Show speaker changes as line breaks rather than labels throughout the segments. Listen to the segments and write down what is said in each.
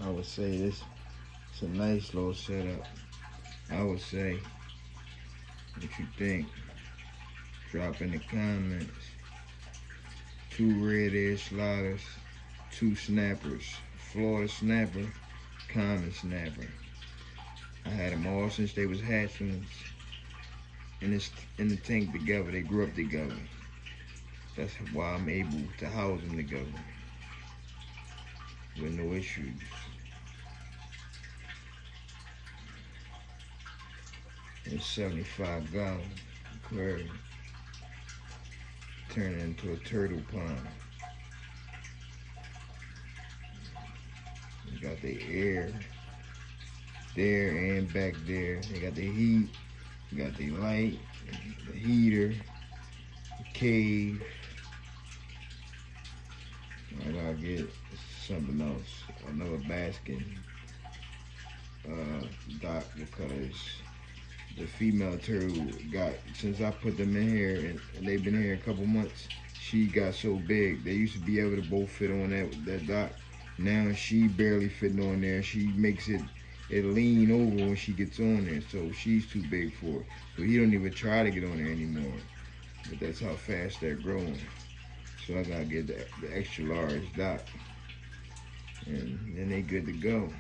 I would say this. It's a nice little setup. I would say. What you think? Drop in the comments. 2 red air sliders, 2 snappers. Florida snapper, common snapper. I had them all since they was hatchlings in the tank together. They grew up together. That's why I'm able to house them together with no issues. It's 75 gallon aquarium. Turn it into a turtle pond. You got the air there and back there. They got the heat. You got the light, the heater, the cave. I gotta get something else, another basket dock, because the female turtle got, since I put them in here and they've been here a couple months, she got so big. They used to be able to both fit on that dock. Now she barely fitting on there. She makes it lean over when she gets on there, so she's too big for it. So he don't even try to get on there anymore. But that's how fast they're growing. So I gotta get the extra large dock, and then they good to go.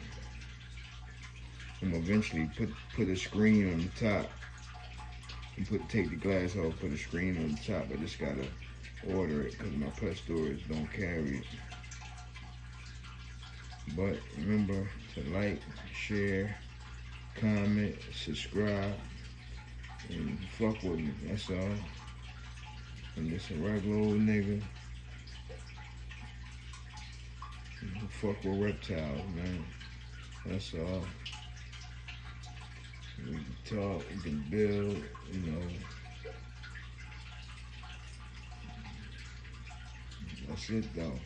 I'm gonna eventually put a screen on the top and take the glass off, put a screen on the top. I just gotta order it because my pet stores don't carry it. But remember to like, share, comment, subscribe, and fuck with me. That's all. I'm just a regular old nigga who fuck with reptiles, man. That's all. We can talk, we can build, you know. That's it though.